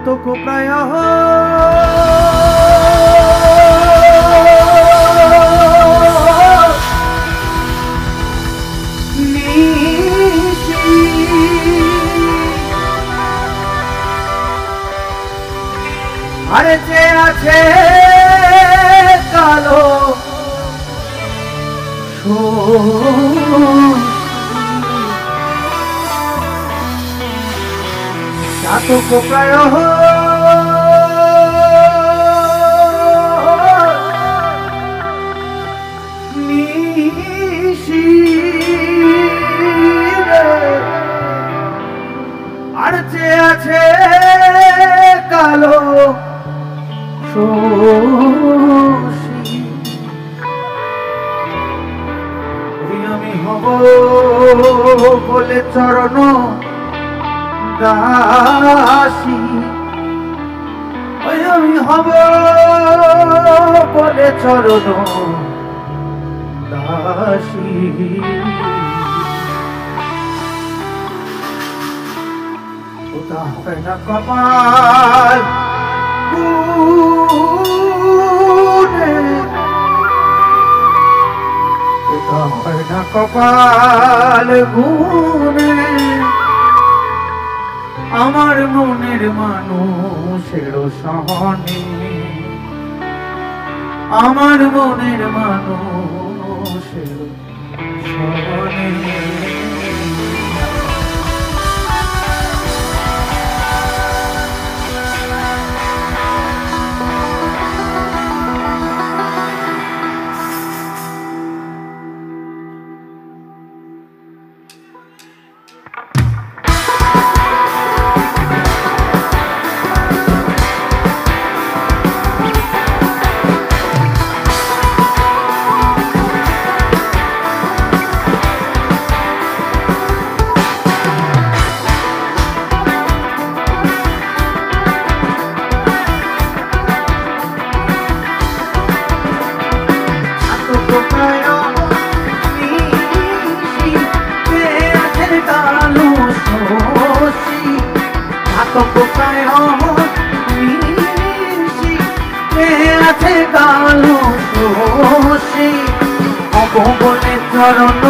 ঘাতক প্রায় আরে যে আছে কালো ঘাতক প্রায় আর যে আছে কালো আমি হব বলে চরণ দাসী আমি হব বলে চরণ দাসী ওটা হয় না কপাল ওটা হয় না কপাল গুনে আমার মনের মানুষের সহনে আমার মনের মানুষের সহনে বলে চরণ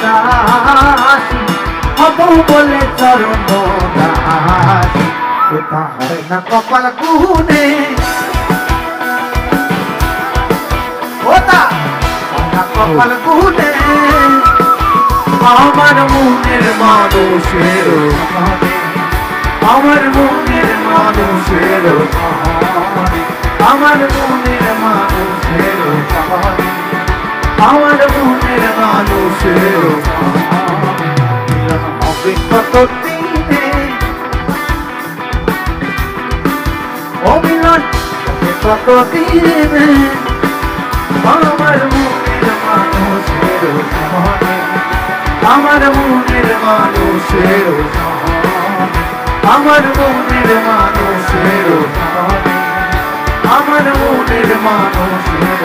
দাসী হব বলে চরণ দাসী ওটা হয় না কপাল গুনে ওটা হয় না কপাল গুনে আমার মনের মানুষের আমার মনের মানুষের আমার মনের মানুষের আমার মনের মানুষের হবে কত দিনে অমিলন হবে কত দিনে আমার মনের মানুষের আমার মনের মানুষের আমার মনের মানুষের আমার মনের মানুষের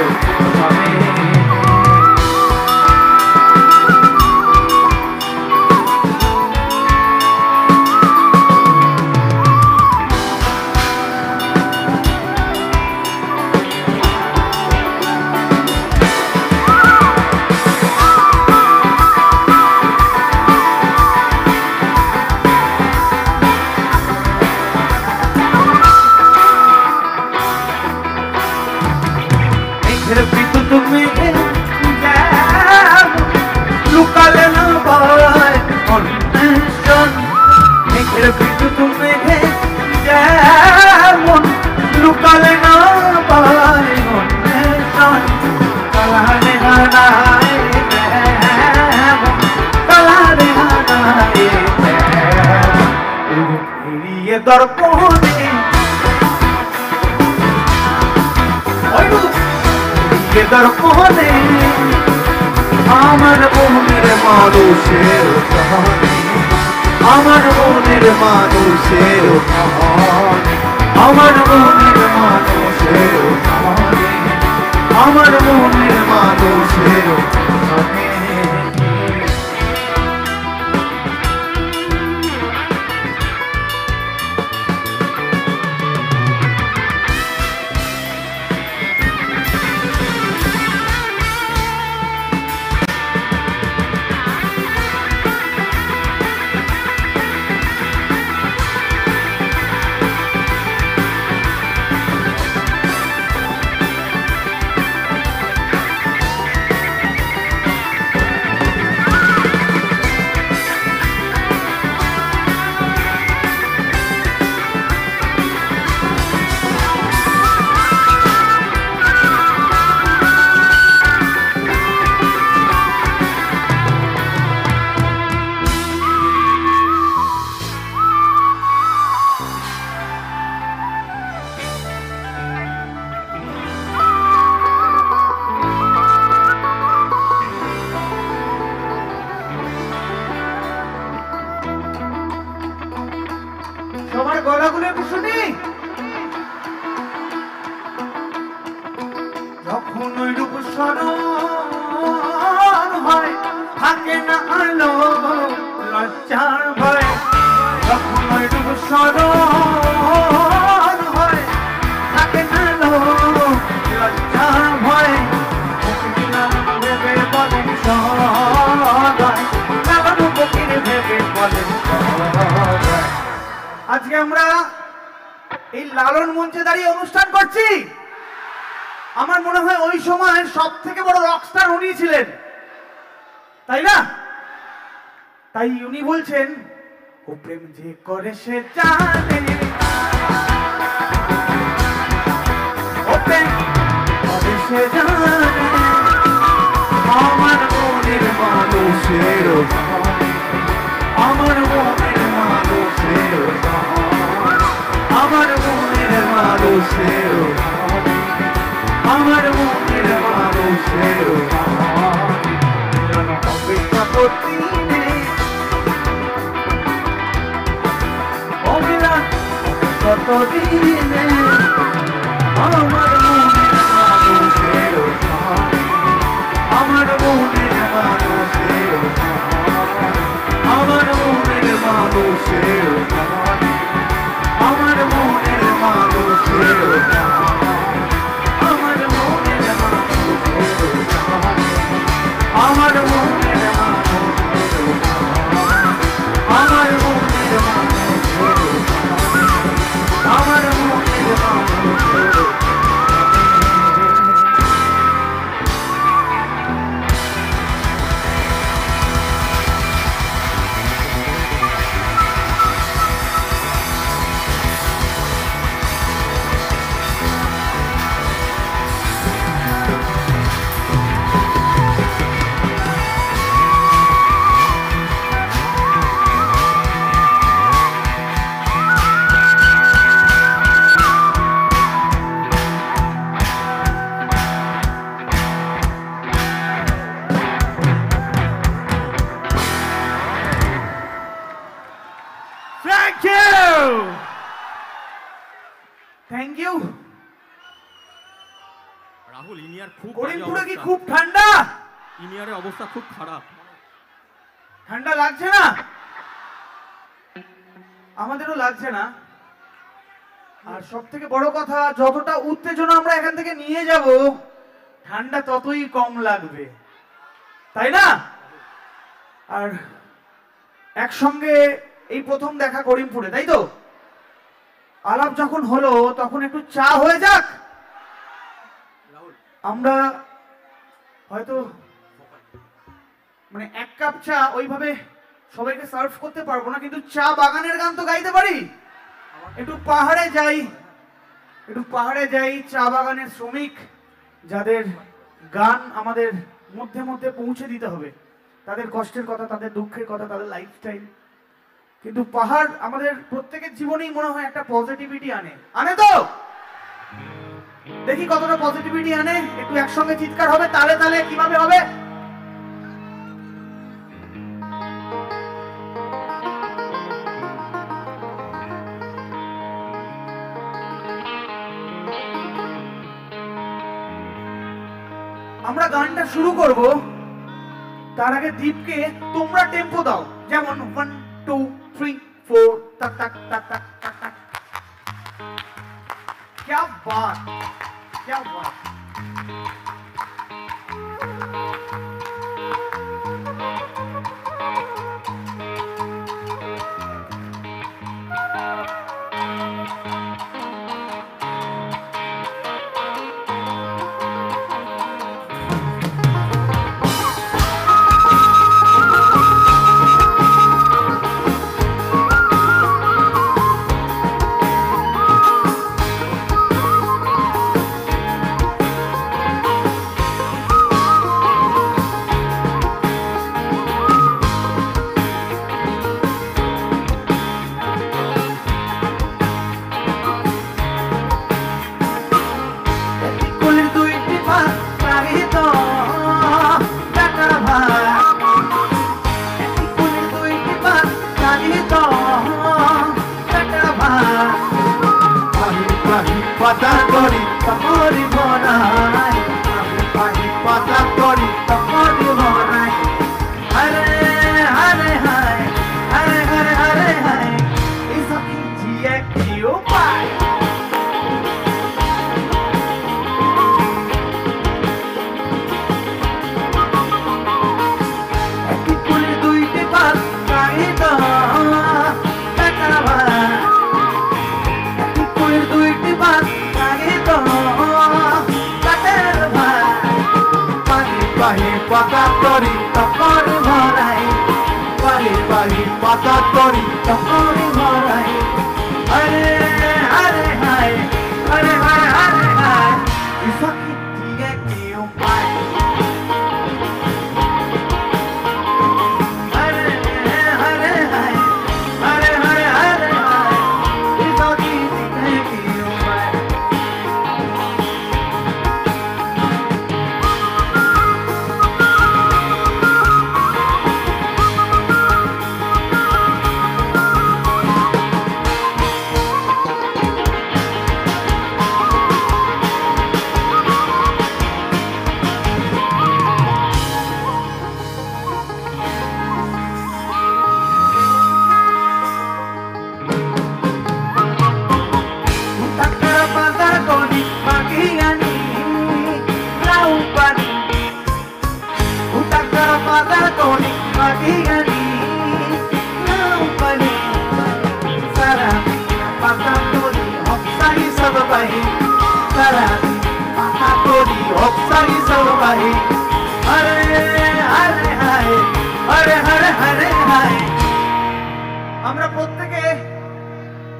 তুমি লুকালে না ভাই অন্বেষণ মেঘের বিদ্যুৎ মেঘে যেমন লুকালে না ভাই অন্বেষণ কালারে হারায় কালারে হারায় ফিরিয়ে দর্পণে দর্পণে আমার মনের মানুষের আমার মনের মানুষের আমার মনের মানুষের আমার মনের মানুষের স্মরণ হয়, থাকে না আলো লজ্জার ভয়, যখন ওই রূপ স্মরণ হয়, থাকে না আলো লজ্জার ভয়, ভেবে বলেন সদায়, লালন ফকির ভেবে বলেন সদায়। আজকে আমরা এই লালন মঞ্চে দাঁড়িয়ে অনুষ্ঠান করছি। আমার মনে হয় ওই সময় সব থেকে বড় রকস্টার উনি ছিলেন, তাই না? তাই উনি বলছেন, ও প্রেম যে করে সে জানে, ও প্রেম করে সে জানে, আমার মনের মানুষের, আমার মনের মানুষের, আমার মনের মানুষের, আমার মনের মানুষের অপেক্ষা করতে নেই, অবিরাম কতদিনে, আমার মনের মানুষের, আমার মনের মানুষের, আমার মনের মানুষের, আমার মনের মানুষের, আমার মনের মানুষের, আমার মনের মানুষের, আমার মনের মানুষের, আমার মনের মানুষের। Thank you. রাহুল, ইনিয়ার খুব করিমপুরে কি খুব ঠান্ডা? ইনিয়ারের অবস্থা খুব খারাপ। ঠান্ডা লাগছে না? আমাদেরও লাগছে না। আর সব থেকে বড় কথা, যতটা উত্তেজনা আমরা এখান থেকে নিয়ে যাব, ঠান্ডা ততই কম লাগবে, তাই না? আর একসঙ্গে এই প্রথম দেখা করিমপুরে, তাই তো? আলাপ যখন হলো তখন একটু চা হয়ে যাক। আমরা হয়তো মানে এক কাপ চা ওইভাবে সবাইকে সার্ভ করতে পারবো না, কিন্তু চা বাগানের গান তো গাইতে পারি। একটু পাহাড়ে যাই, একটু পাহাড়ে যাই, চা বাগানের শ্রমিক যাদের গান আমাদের মধ্যে মধ্যে পৌঁছে দিতে হবে, তাদের কষ্টের কথা, তাদের দুঃখের কথা, তাদের লাইফস্টাইল। কিন্তু পাহাড় আমাদের প্রত্যেকের জীবনেই মনে হয় একটা পজিটিভিটি আনে, আনে তো? দেখি কতটা পজিটিভিটি আনে। একটু একসঙ্গে চিৎকার হবে, তালে তালে। কিভাবে হবে? আমরা গানটা শুরু করব, তার আগে দীপকে তোমরা টেম্পো দাও, যেমন 1 2 3 4 টাক টাক টাক টাক টাক টাক। क्या बात, क्या बात। পাতা করি তখন মরাই হরে হরে হায় হরে হরে হরে হায় এই সখী জিয়ে কি উপায় একটি কুলে দুইটি পাত কাহিত কাটা ভাই একটি কুলে দুইটি পাত কাহিত কাটার ভাই পানি পাহি পাতা করি তখন ভরাই পানি পাহি পাতা করি তখন ভরাই হরে হরে হায় হরে হরে হরে হায় সখী জিয়ে কি উপায় হরে হরে হায় হরে হরে হরে হায় সখী জিয়ে কি উপায় আমরা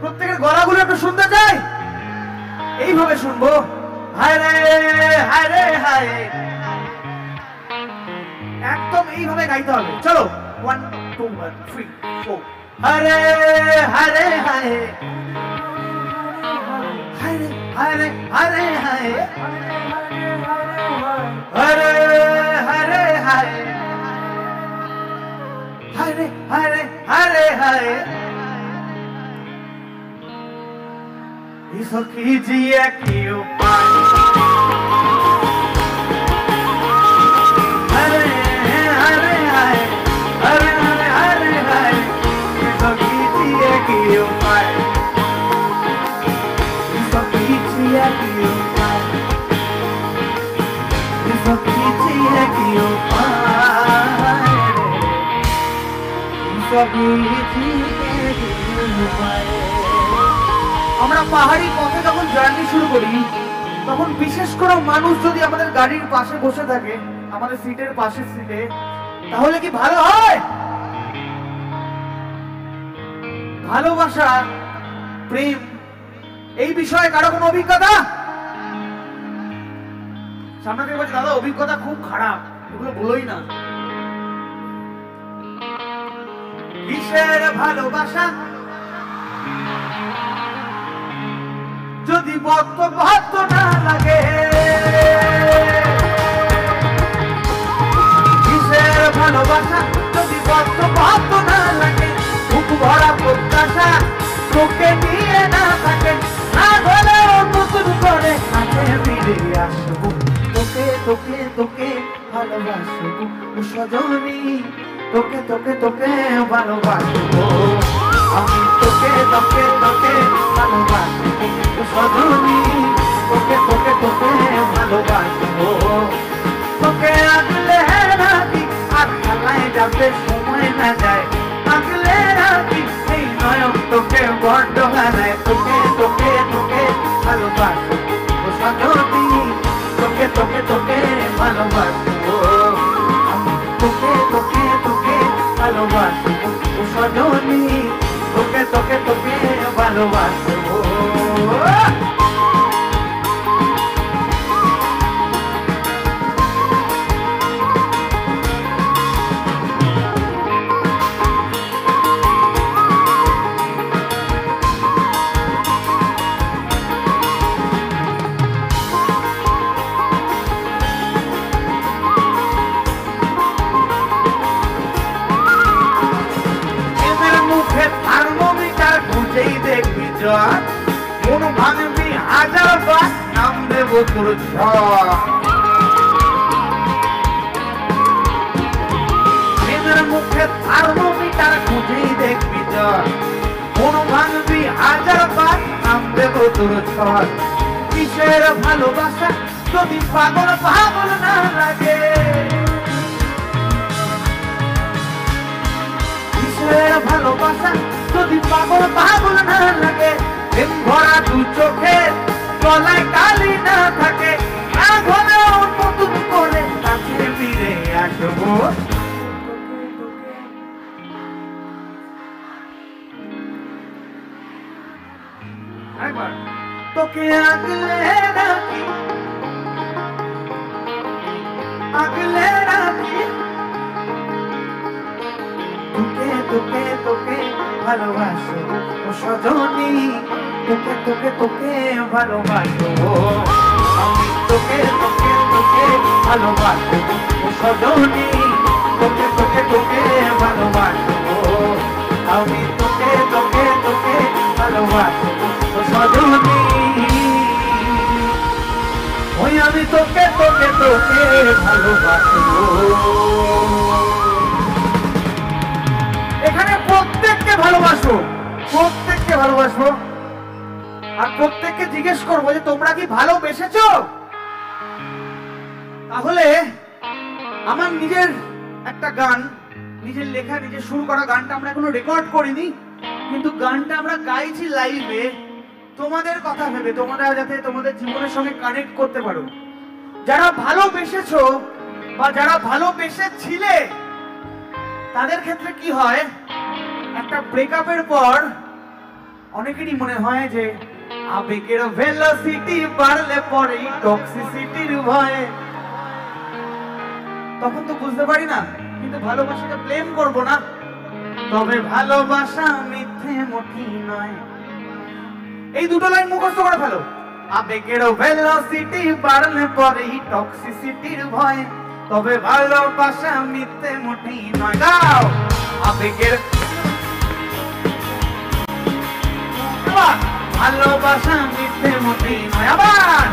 প্রত্যেকের গলাগুলো একটু শুনতে চাই এইভাবে শুনবো হায় রে হায় রে হায় একদম এইভাবে গাইতে হবে চলো 1 2 1 3 4 হরে হরে হায় হরে হরে হরে হায় হরে হরে হায় হরে হরে হরে হায় সখী জিয়ে কি উপায় হরে হরে হায় হরে হরে হরে হায় সখী জিয়ে কি উপায় সখী জিয়ে কি উপায় সখী জিয়ে কি উপায় সখী জিয়ে কি উপায় আমরা পাহাড়ি পথে যখন জার্নি শুরু করি তখন বিশেষ করে মানুষ যদি আমাদের গাড়ির পাশে বসে থাকে আমাদের সিটের পাশের সিটে তাহলে কি ভালো হয় ভালোবাসা প্রেম এই বিষয়ে কারো কোনো অভিজ্ঞতা সামনে থেকে বলছে দাদা অভিজ্ঞতা খুব খারাপ এগুলো বলোই না কিসের ভালোবাসা যদি বদ্ধ না লাগে কিসের ভালোবাসা যদি বদ্ধ না লাগে বুক ভরা প্রত্যাশা তোকে নিয়ে না থাকে না হলেও নতুন করে কাছে ফিরে আসবো তোকে তোকে তোকে ভালোবাসবো সজনী তোকে তোকে তোকে ভালোবাসবো আমি তোকে তোকে তোকে ভালোবাসবো সজনী তোকে তোকে তোকে ভালোবাসবো তোকে আগলে রাখি আর খেলায় যাবে সময় না যায় আগলে রাখি এই নয়ন তোকে বড্ড হারায় তোকে তোকে তোকে ভালোবাসবো সজনী তোকে তোকে তোকে ভালোবাসবো আমি তোকে তোকে তোকে ভালোবাসবো সজনী তোকে তোকে তোকে ভালোবাসবো কোন ভাঙবি হাজার বার নাম দেব তোর ঝড় জ্বর কোন ভাঙবি হাজার বার নাম দেব তোর ঝড় কিসের ভালোবাসা যদি পাগল পাগল না লাগে কিসের ভালোবাসা যদি পাগল পাগল না লাগে প্রেম ভরা দু চোখে গলায় কালি না থাকে না ঘরেও নতুন করে কাছে ফিরে আসবো তোকে আগলে রাখি আগলে রাখি তোকে তোকে তোকে ভালোবাসো ও সজনী তোকে তোকে তোকে ভালোবাসো আমি তোকে তোকে তোকে ভালোবাসো ও সজনী তোকে তোকে তোকে ভালোবাসো আমি তোকে তোকে তোকে ভালোবাসো ও সজনী ওই আমি তোকে তোকে তোকে ভালোবাসো এখানে প্রত্যেককে ভালোবাসো প্রত্যেককে ভালোবাসবো আর প্রত্যেককে জিজ্ঞেস করবো যে তোমরা কি ভালোবেসেছো তাহলে আমার নিজের একটা গান নিজের লেখা নিজের শুরু করা গানটা আমরা এখনো রেকর্ড করিনি কিন্তু গানটা আমরা গাইছি লাইভে তোমাদের কথা ভেবে তোমরা যাতে তোমাদের জীবনের সঙ্গে কানেক্ট করতে পারো যারা ভালোবেসেছো বা যারা ভালোবেসেছিলে তাদের ক্ষেত্রে কি হয় একটা ব্রেকআপের পর অনেকেরই মনে হয় যে আবেগের ভেলোসিটি বাড়লে পরে টক্সিসিটির ভয়ে তখন তো বুঝতে পারি না কিন্তু ভালোবাসাকে ব্লেম করব না তবে ভালোবাসা মিথ্যে মোটেই নয় এই দুটো লাইন মুখস্থ করে ফেলো আবেগের ভেলোসিটি বাড়লে পরে টক্সিসিটির ভয়ে তবে ভালোবাসা মিথ্যে মোটেই নয় গাও আবেগের ভালোবাসা মিথ্যে মোটেই নয় আবার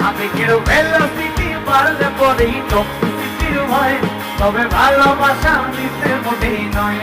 আবেগের ভেলোসিটি বাড়লে পরে টক্সিসিটির ভয়ে তবে ভালোবাসা মিথ্যে মোটেই নয়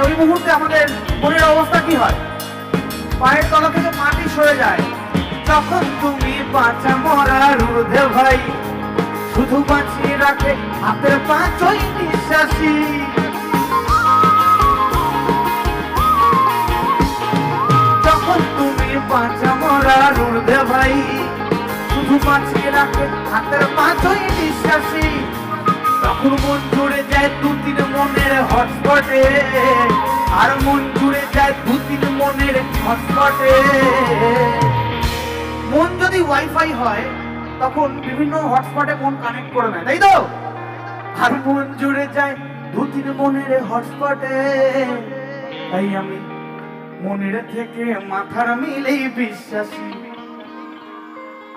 ওই মুহূর্তে আমাদের মনের অবস্থা কি হয় পায়ের তলা থেকে মাটি সরে যায় যখন তুমি বাঁচা মরার ঊর্ধ্বে ভাই শুধু বাঁচিয়ে রাখে হাতের পাঁচই নিঃশ্বাসী যখন তুমি বাঁচা মরার ঊর্ধ্বে ভাই শুধু বাঁচিয়ে রাখে হাতের পাঁচই নিঃশ্বাসী তখন মন জুড়ে যায় দু তিন মনের হটস্পটে আর মন জুড়ে যায় দু তিন মনের হটস্পটে মন যদি ওয়াইফাই হয় তখন বিভিন্ন হটস্পটে মন কানেক্ট করে নেয় তাই তো আর মন জুড়ে যায় দু তিন মনের হটস্পটে তাই আমি মনের থেকে মাথার মিলেই বিশ্বাসী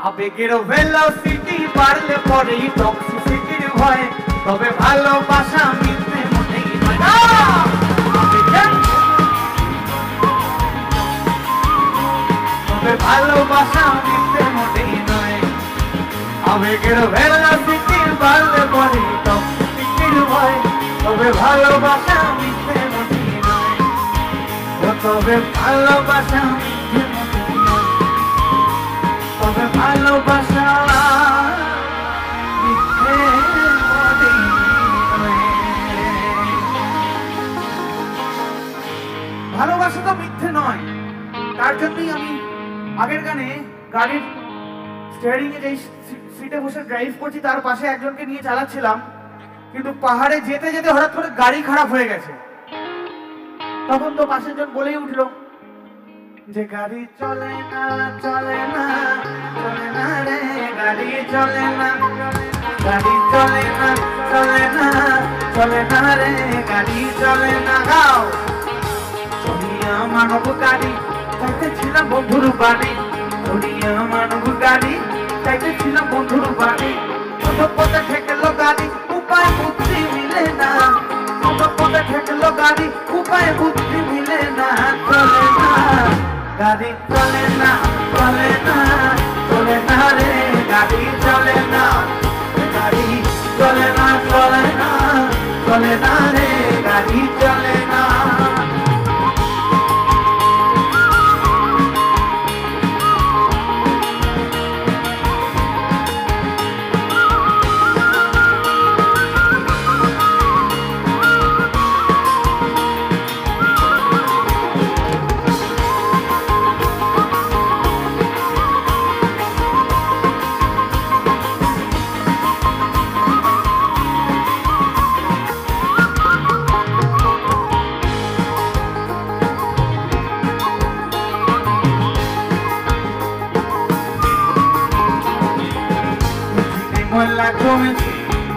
আবেগের ভেলোসিটি বাড়লে পরেই টক্সিসিটির ভয় তবে ভালোবাসা মিথ্যে মোটেই নয় তবে ভালোবাসা মিথ্যে মোটেই নয় আবেগের ভেলোসিটি বাড়লে পরেই টক্সিসিটির ভয় তবে ভালোবাসা মিথ্যে মোটেই নয় তবে ভালোবাসা মিথ্যে মোটেই নয় তবে ভালোবাসা মিথ্যে মোটেই নয় ভালোবাসা তো মিথ্যে নয় তার জন্যই আমি আগের গানে গাড়ির স্টিয়ারিং এ যেই সিটে বসে ড্রাইভ করছি তার পাশে একজনকে নিয়ে চালাচ্ছিলাম কিন্তু পাহাড়ে যেতে যেতে হঠাৎ করে গাড়ি খারাপ হয়ে গেছে তখন তো পাশের জন বলেই উঠলো যে গাড়ি চলে না চলে না চলে না রে গাড়ি চলে না গাড়ি চলে না চলে না চলে না রে গাড়ি চলে না গাও চলিয়া মানব গাড়ি চাইতেছিলাম বন্ধুর বাড়ি চলিয়া মানব গাড়ি চাইতেছিলাম বন্ধুর বাড়ি কত পথে ঠেকলো গাড়ি উপায় বুদ্ধি মিলে না কত পথে ঠেকলো গাড়ি উপায় বুদ্ধি মিলে না চলে না গাড়ি চলে না চলে না চলে না রে গাড়ি চলে না গাড়ি চলে না চলে না চলে না রে গাড়ি চলে না ময়লা জমেছে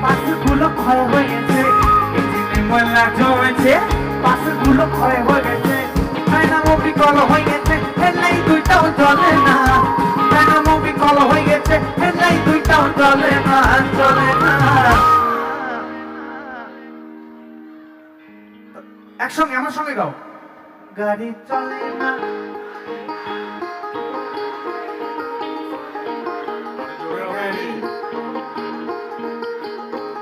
পাশগুলো ক্ষয় হয়ে গেছে ইঞ্জিনে ময়লা জমেছে পাশগুলো ক্ষয় হয়ে গেছে ডায়নামো বিকল হয়ে গেছে হেডলাইট দুইটাও জ্বলে না ডায়নামো বিকল হয়ে গেছে হেডলাইট দুইটাও জ্বলে না চলে না একসঙ্গে আমার সঙ্গে গাও গাড়ি চলে না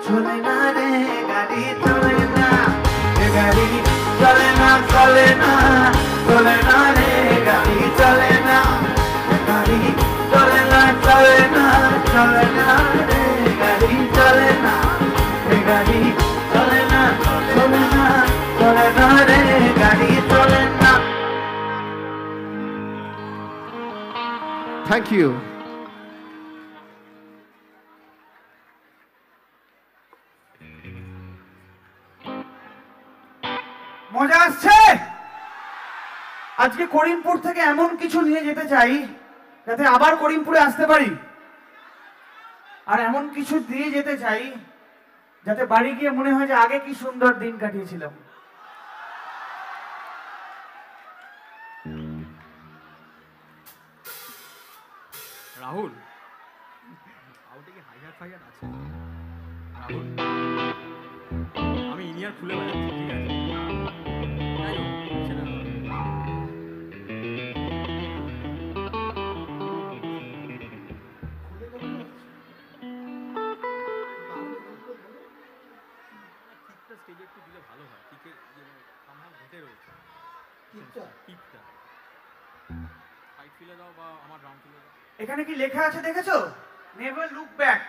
চলে না রে গাড়ি চলে না গাড়ি চলে না চলে না চলে না রে গাড়ি চলে না গাড়ি চলে না চলে না চলে না রে গাড়ি চলে না গাড়ি চলে না চলে না চলে না রে গাড়ি চলে না থ্যাংক ইউ মজা আসছে আজকে করিমপুর থেকে এমন কিছু নিয়ে যেতে চাই যাতে আবার করিমপুরে আসতে পারি আর এমন কিছু দিয়ে যেতে চাই যাতে বাড়ি গিয়ে মনে হয় যে আগে কি সুন্দর দিন কাটিয়েছিলাম রাহুল আউটে কি হাইয়ার ফাইয়ার আছে রাহুল আমি ইনিয়ার খুলে বেড়াচ্ছি ঠিক আছে যাই হোক সেটা স্টেজে একটু দিলে ভালো হয় কিকে আমার ঘেটে রয়েছে কিকটা ফাইট ফিলে দাও বা আমার রাউন্ড ফিলে দাও এখানে কি লেখা আছে দেখেছো নেভার লুক ব্যাক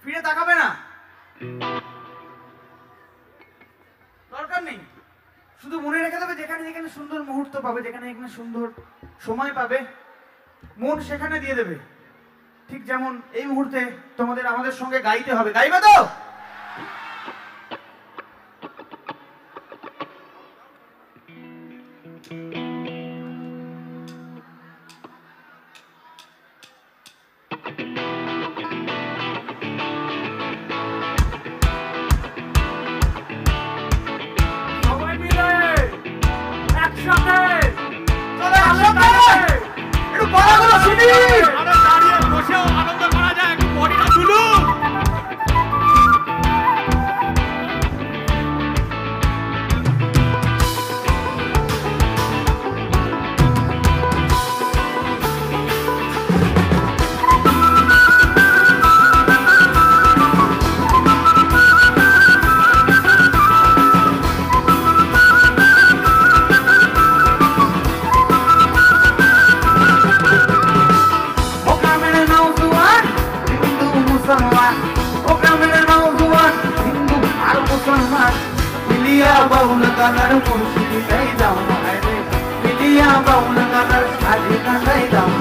ফিরে তাকাবে না দরকার নেই শুধু মনে রেখে দেবে যেখানে যেখানে সুন্দর মুহূর্ত পাবে যেখানে যেখানে সুন্দর সময় পাবে মন সেখানে দিয়ে দেবে ঠিক যেমন এই মুহূর্তে তোমাদের আমাদের সঙ্গে গাইতে হবে গাইবে তো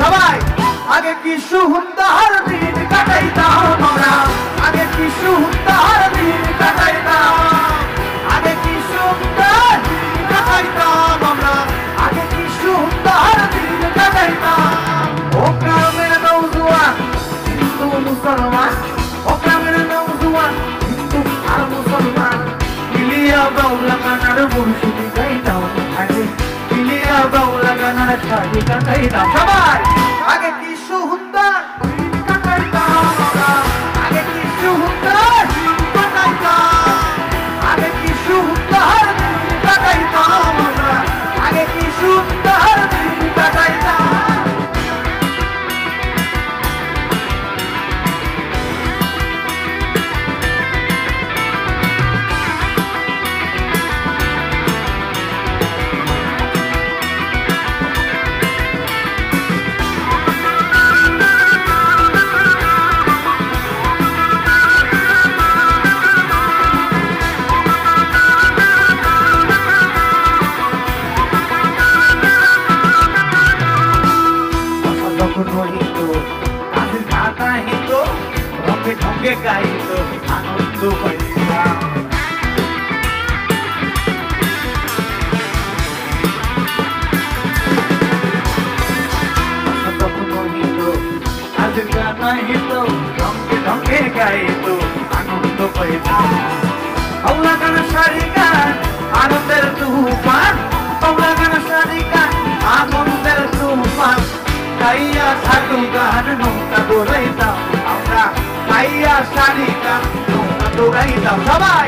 সবাই আগে কি সুন্দর দিন কাটাইতাম আমরা আগে কি সুন্দর দিন কাটাইতাম আগে কি সুন্দর দিন কাটাইতাম আমরা আগে কি সুন্দর দিন কাটাইতাম ও গ্রামের নৌজওয়ান হিন্দু মুসলমান শাড়ি কাটাইতাম সবাই আগে কি সুন্দর দিন কাটাইতাম আমরা আগে কি সুন্দর দিন কাটাইতাম আগে কি সুন্দর দিন কাটাইতাম আমরা আগে কি সুন্দর দিন কাটাইতাম ঢঙ্গে গাইত আনন্দ পাইতাম তখন হইত আজ গানা হিত ঢঙ্গে ঢঙ্গে গাইত আনন্দ পাইতাম হাওলা গান শাড়ি গান আনন্দের তুফান হাওলা গান শাড়ি গান আনন্দের তুফান গাইয়া সাধু গান নৌকা দৌড়াইতাম আমরা গাইয়া শাড়ি গান নৌকা দৌড়াইতাম সবাই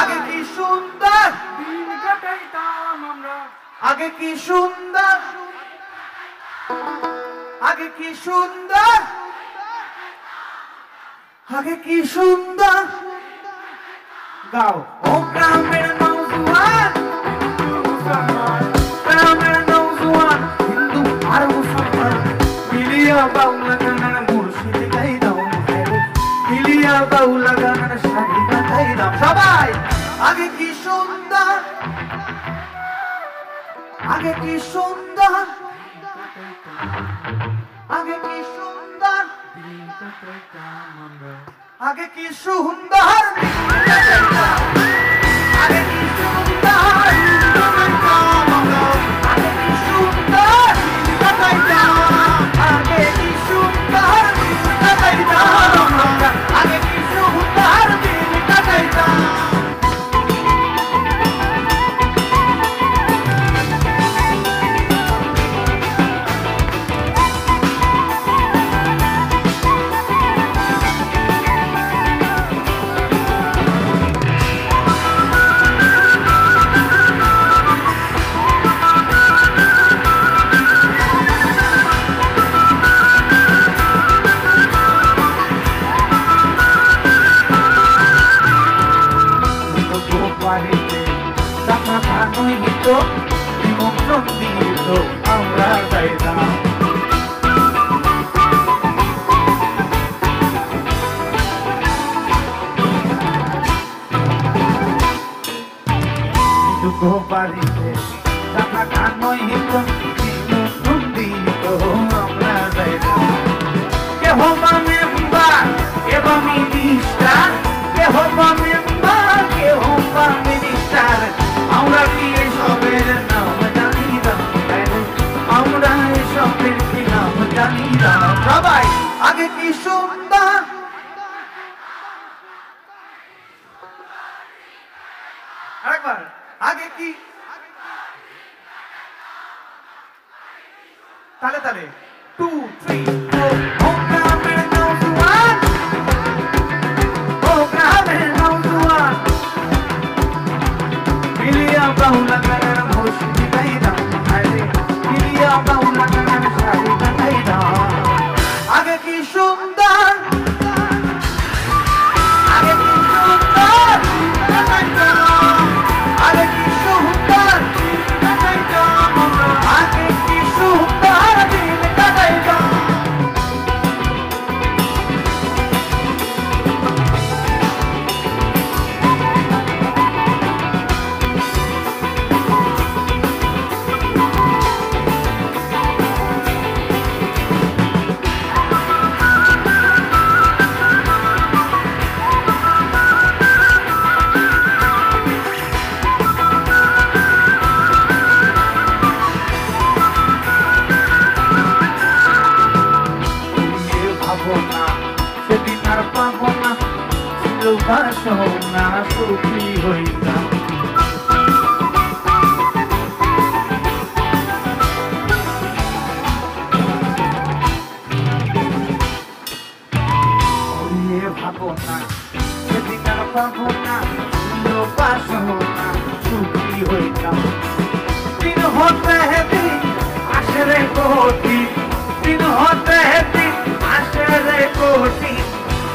আগে কি সুন্দর দিন কাটাইতাম আমরা আগে কি সুন্দর আগে কি সুন্দর আগে কি সুন্দর গাও ও গ্রামের নওজোয়ান গ্রামের নওজোয়ান হিন্দু আর মুসলমান মিলিয়া বাউলা গানের মুর্শিদ গাইতাম মিলিয়া বাউলা গানের শাড়ি কাটাইতাম সবাই আগে কি সুন্দর আগে কি সুন্দর আগে কি সুন্দর আগে কি সুন্দর আগে কি সুন্দর আগে কি সুন্দর আগে কি সুন্দর আগে কি সুন্দর দিন কাটাইতাম নিমন্ত্রণ দিত আমরা যাইতাম দুঃখ বাড়িতে টাকা কানই হিত নিমন্ত্রণ দিত আমরা যাইতাম কেহ বা মেম্বার কেহ মিনিস্টার কেহ বা মেম্বার কেহ বা মিনিস্টার আমরা কি এসবের নাম জানি না আমরা এসবের কি নাম জানি না সবাই আগে কি সুন্দর আরেকবার আগে কি তালে তালে 2 3 4 ও গ্রামের নওজোয়ান ও গ্রামের নওজোয়ান মিলিয়া বাউলা গানের মুর্শিদ গাইতাম মিলিয়া বাউলা গানের শাড়ি কাটাইতাম আগে কি সুন্দর আগে কি সুন্দর আগে কি সুন্দর আগে কি সুন্দর দিন কাটাইতাম সোনা সুখী হইতাম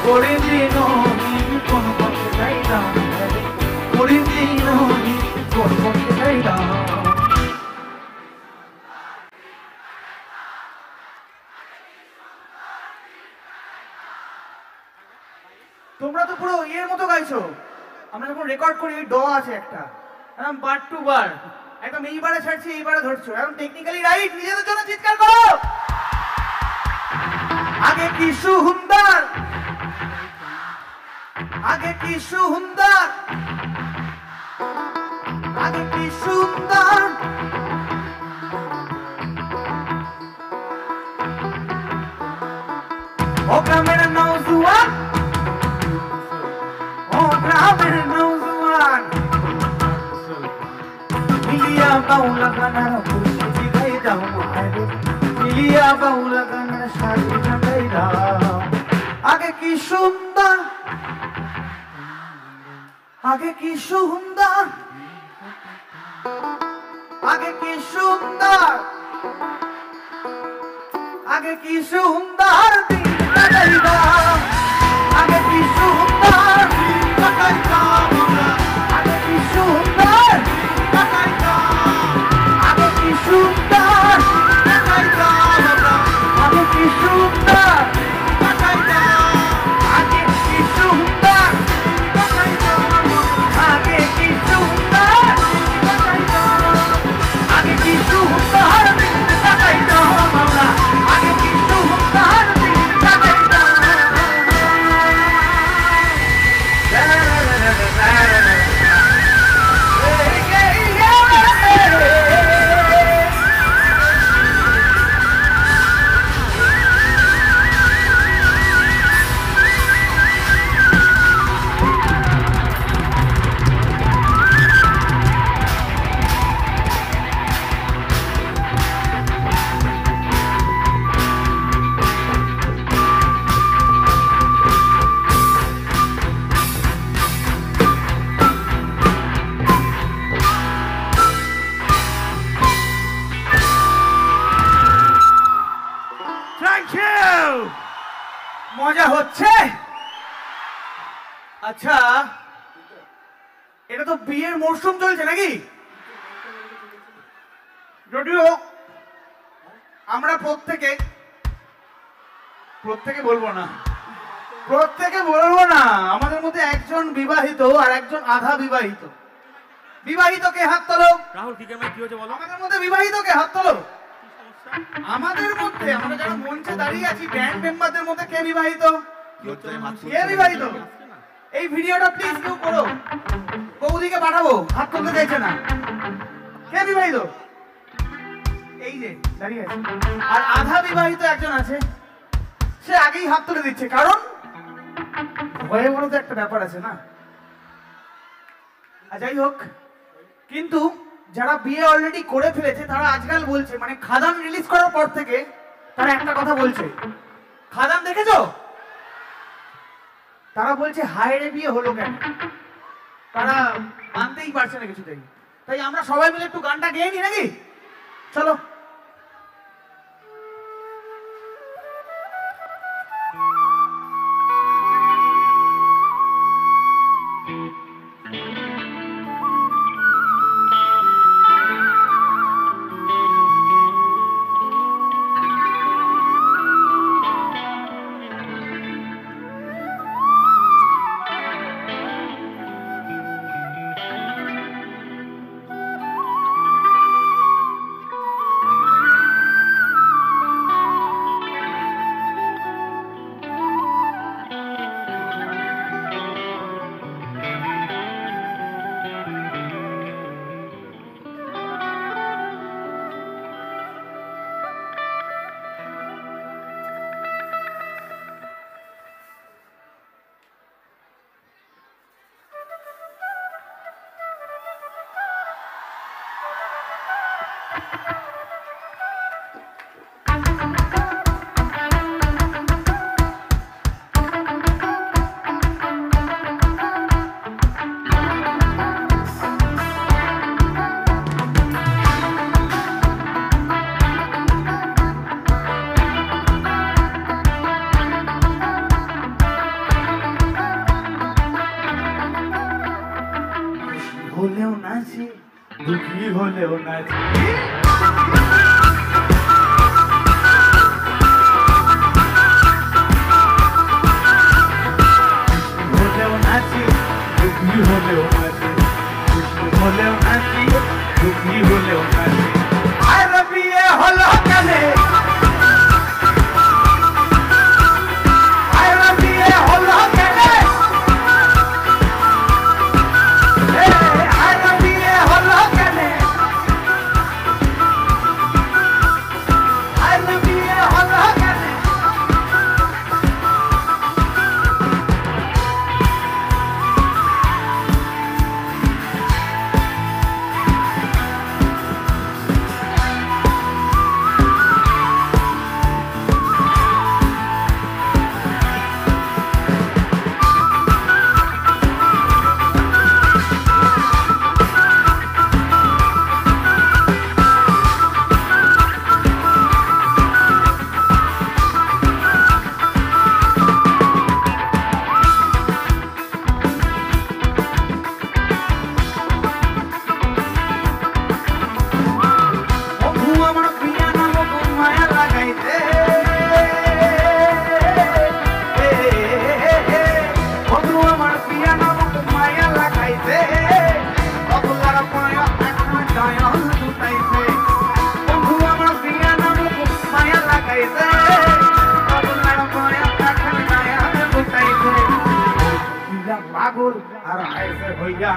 করিদিনহীন কোন পথে যাইতাম করিদিনহীন কোন পথে যাইতাম। তোমরা তো পুরো ইয়ের মতো গাইছো। আমরা যখন রেকর্ড করি ড আছে একটা, একদম বার টু বার, একদম এইবারে ছাড়ছি এইবারে ধরছো, একদম টেকনিক্যালি রাইট। নিজেদের জন্য চিৎকার করো। আগে কি সুন্দর, আগে কি সুন্দর, আগে কি সুন্দর, ও গ্রামের নওজোয়ান, ও গ্রামের নওজোয়ান, মিলিয়া বাউলা গানার বুঝে জিগাই দাও মারে, মিলিয়া বাউলা গানার সাথে গাই দাও। আগে কি সুন্দর, আগে কি সুন্দর, আগে কি সুন্দর, আগে কি সুন্দর দিন কাটাইতাম, আগে কি সুন্দর দিন কাটাইতাম আমরা, আগে কি সুন্দর দিন কাটাইতাম, আগে কি সুন্দর কাটাইতাম আমরা, আগে কি সুন্দর কাটাইতাম, আগে কি সুন্দর কাটাইতাম, আগে কি সুন্দর কাটাইতাম, আগে কি সুন্দর দিন কাটাইতাম আমরা, আগে কি সুন্দর দিন কাটাইতাম। মজা হচ্ছে? আচ্ছা, এটা তো বিয়ের মরশুম চলছে নাকি? যদিও আমরা প্রত্যেকে বলবো না, আমাদের মধ্যে একজন বিবাহিত আর একজন আধা বিবাহিত। বিবাহিতকে হাত তোলো। রাহুল কি হয়েছে বলো? আমাদের মধ্যে বিবাহিতকে হাত তোলো। আমাদের মধ্যে আমরা যারা মঞ্চে দাঁড়িয়ে আছি ব্যান্ড মেম্বারদের মধ্যে কে বিবাহিত? কে বিবাহিত? এই ভিডিওটা প্লিজ কেউ করো, বৌদিকে পাঠাবো, হাত তুলতে চাইছে না। কে বিবাহিত? এই যে দাঁড়িয়ে আছে। আর আধা বিবাহিত একজন আছে, সে আগেই হাত তুলে দিচ্ছে, কারণ ভয়ে বড় তো একটা ব্যাপার আছে না। যাই হোক, কিন্তু যারা বিয়ে অলরেডি করে ফেলেছে তারা আজকাল বলছে, মানে খাদান রিলিজ করার পর থেকে তারা একটা কথা বলছে, খাদান দেখেছো? তারা বলছে হায় রে বিয়ে হলো কেন, তারা মানতেই পারছে না কিছুতেই। তাই আমরা সবাই মিলে একটু গানটা গেয়ে নি নাকি? চলো। হলেও নাচি হলেও নাচি দুঃখী হলেও নাচি হলেও নাচি দুঃখী হলেও নাচি আর বিয়ে হলো কালে পাগল আর আইসে হইয়া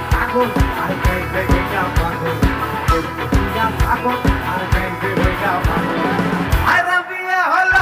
পাগল আর গাইছে হইয়া পাগল পাগল আর গাইছে হইয়া পাগল আর বিয়ে হলো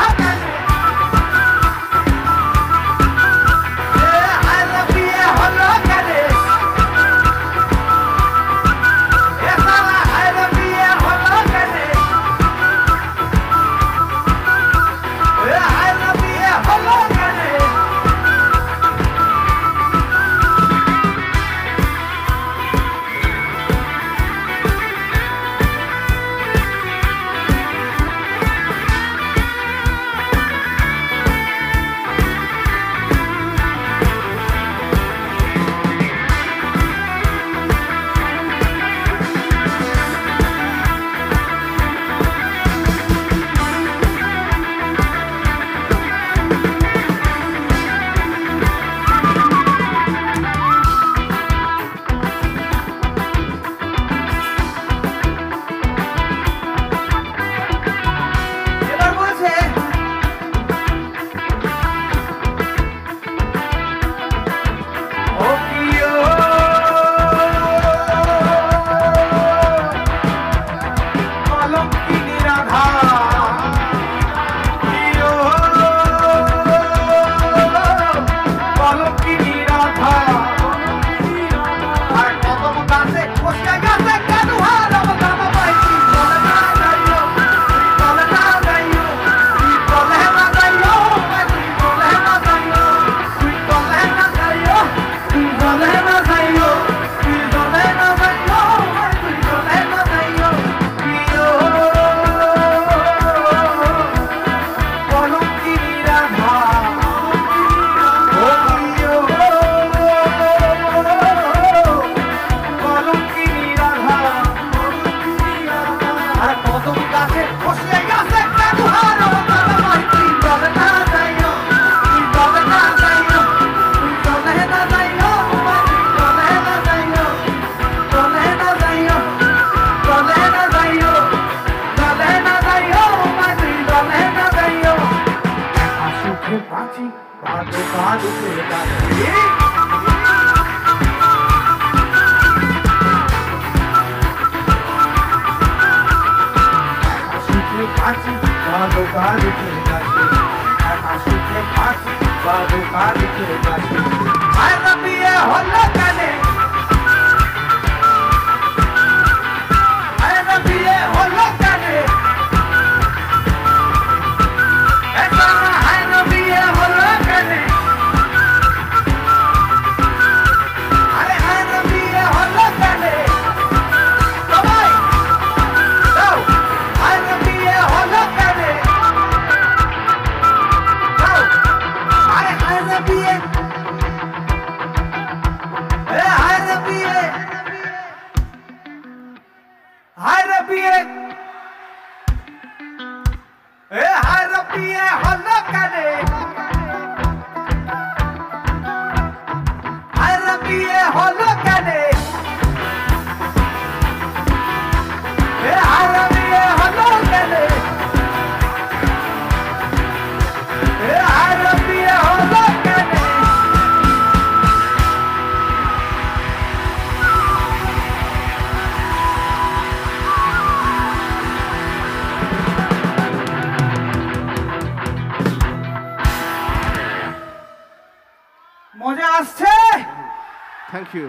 থ্যাংক ইউ।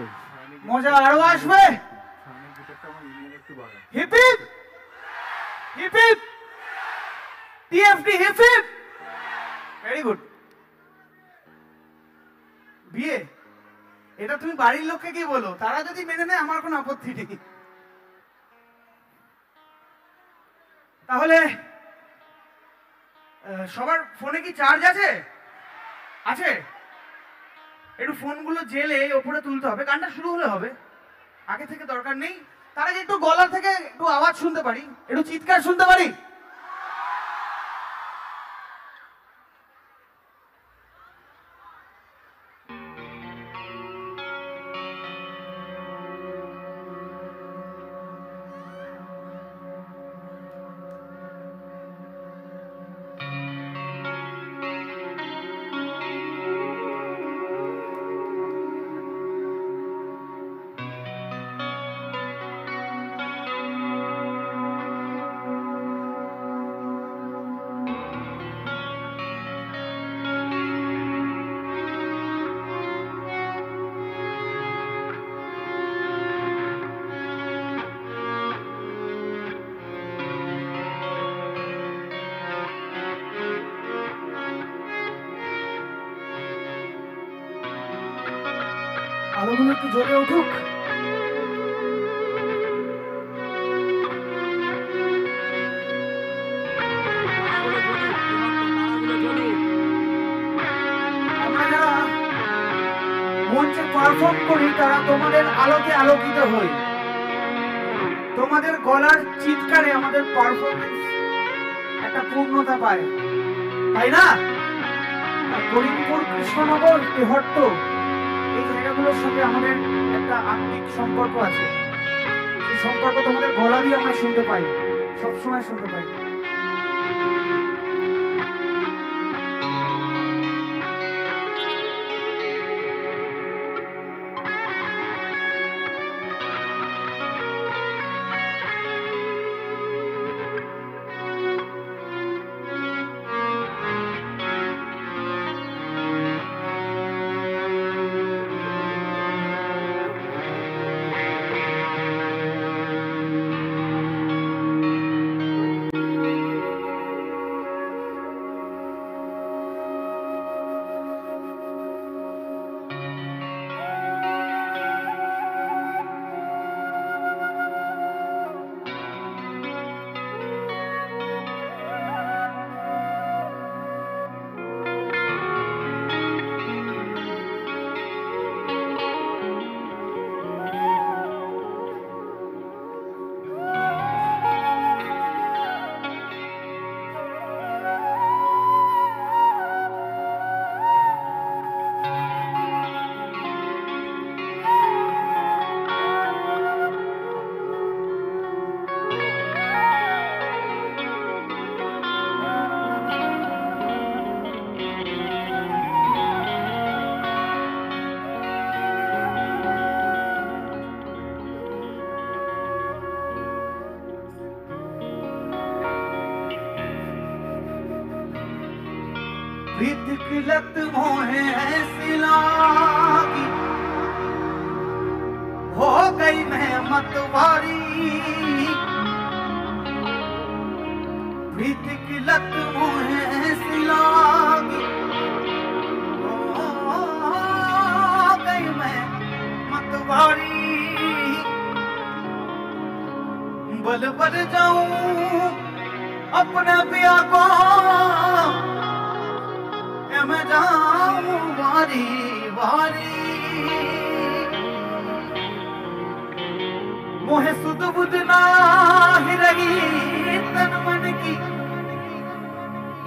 মজা আরো আসবে। Hip hip hip hip TFT hip hip. Very good. বিয়ে এটা তুমি বাড়ির লোককে কি বলো, তারা যদি মেনে নেয় আমার কোনো আপত্তি নেই। তাহলে সবার ফোনে কি চার্জ আছে? আছে? একটু ফোনগুলো জেলে ওপরে তুলতে হবে, গানটা শুরু হলে হবে, আগে থেকে দরকার নেই। তারা যে একটু গলা থেকে একটু আওয়াজ শুনতে পারি, একটু চিৎকার শুনতে পারি। আলোগুলো একটু জ্বলে উঠুক। আমরা যারা মঞ্চে পারফর্ম করি তারা তোমাদের আলোকে আলোকিত হই। তোমাদের গলার চিৎকারে আমাদের পারফরমেন্স একটা পূর্ণতা পায়, তাই না? করিমপুর, কৃষ্ণনগর, তেহট্ট এই জায়গাগুলোর সঙ্গে আমাদের একটা আত্মিক সম্পর্ক আছে। সেই সম্পর্ক তোমাদের গলা দিয়ে আমরা শুনতে পাই, সবসময় শুনতে পাই। प्रीत की लत मोहे ऐसी लागी, हो गई मैं मतवारी। प्रीत की लत मोहे ऐसी लागी, हो गई मैं मतवारी। बल बल जाऊं अपने पिया को, मैं जाऊं वारी वारी। मोहे सुध बुध नाही रही तन मन की,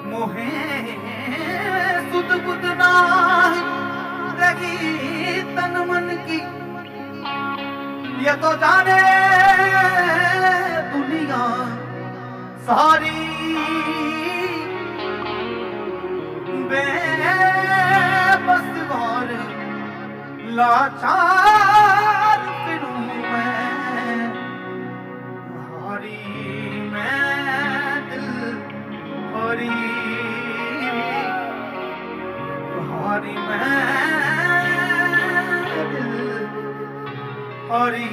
मोहे सुध बुध नाही रही तन मन की। ये तो जाने दुनिया सारी, बेबस और लाचार फिरूं मैं, हारी मैं दिल हारी, हारी मैं হরি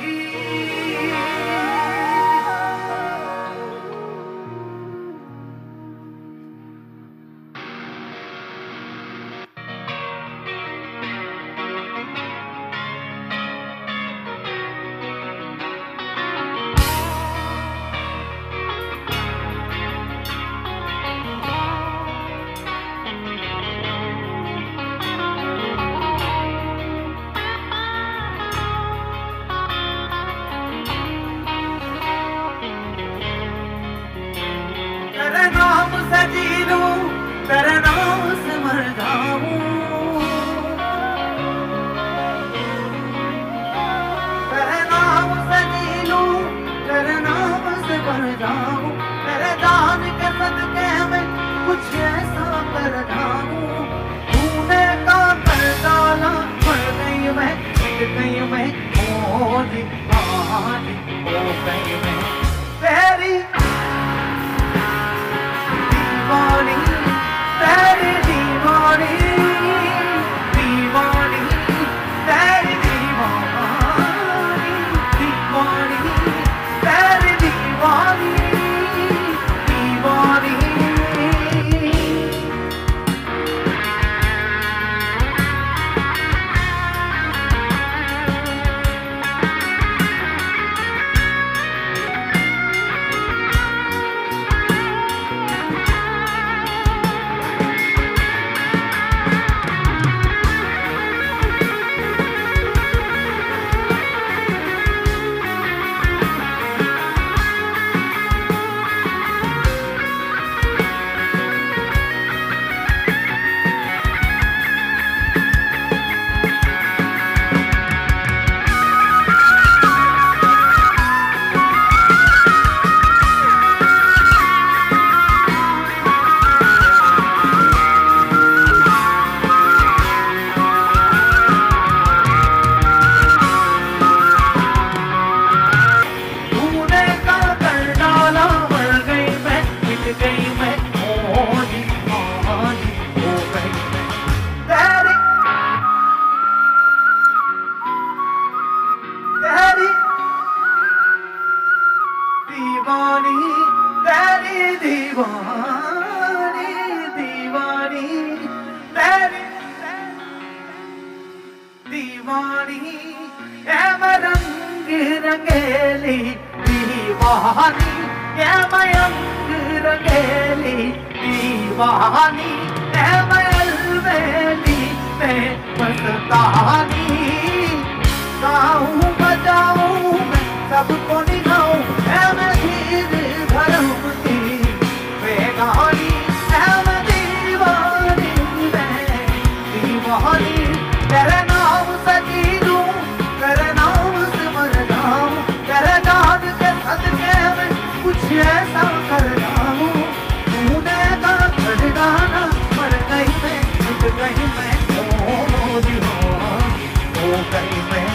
तेरे नाम से मर जाऊं तेरे नाम से जी लूं तेरे नाम से मर जाऊं तेरे दान के सदके में कुछ ऐसा कर जाऊं तूने का कर डाला मर गई मैं मिट गई मैं ओ जी हाँ जी हो गई मैं तेरी दीवानी तेरी दीवानी दीवानी तेरी दीवानी दीवानी तेरी दीवानी दीवानी दीवानी ए मैं रंग रंगेली दीवानी ए मैं अंग रंगेली दीवानी ए मैं अलवेली में मस्तानी गाऊं बजाऊं मैं सबको निगाऊं ए मैं धीर भरूंगी बेगानी ए मैं दीवानी मैं दीवानी तेरे नाम से जी लूं तेरे नाम से मर जाऊं तेरे दान के सदके में कुछ ऐसा कर जाऊं तूने का कर गाना मर गई मैं मिट गई मैं हो गई मैं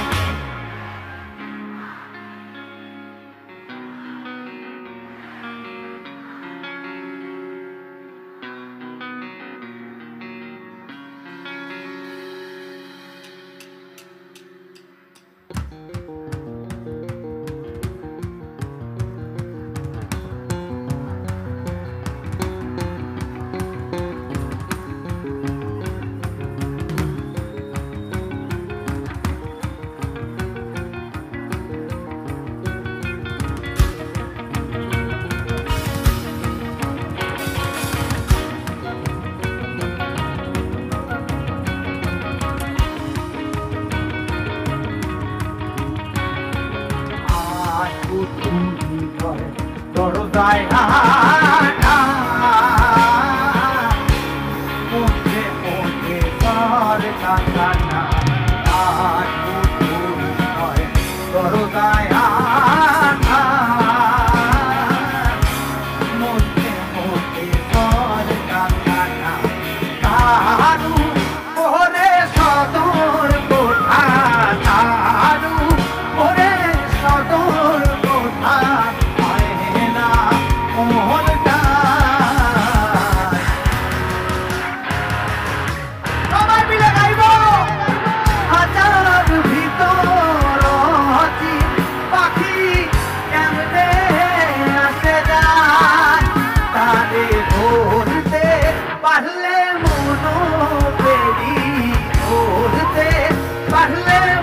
Oh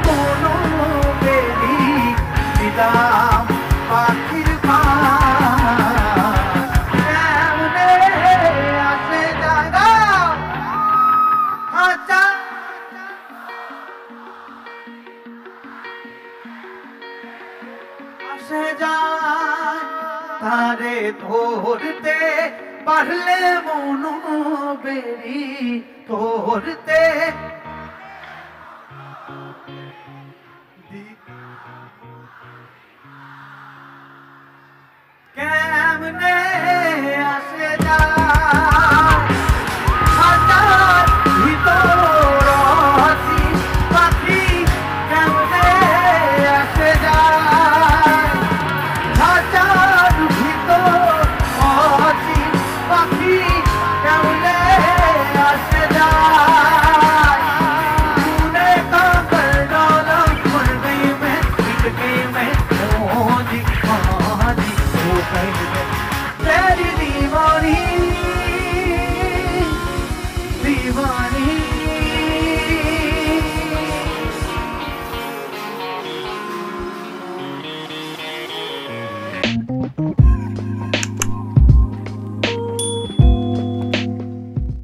মনো বেরি দিলাম পাখির কেমনে আসে জায়গা আচ্ছা আসে যায় তারে ধরতে পারলে মনো বেরি ধরতে কেমনে আসে যায় হাজার ভিতর হাসি পাখি কেমনে আসে যায় হাজার ভিতর হাসি পাখি কেমনে আসে যায় तूने का कर डाला मर गई मैं मिट गई मैं मोदी तेरी दीवानी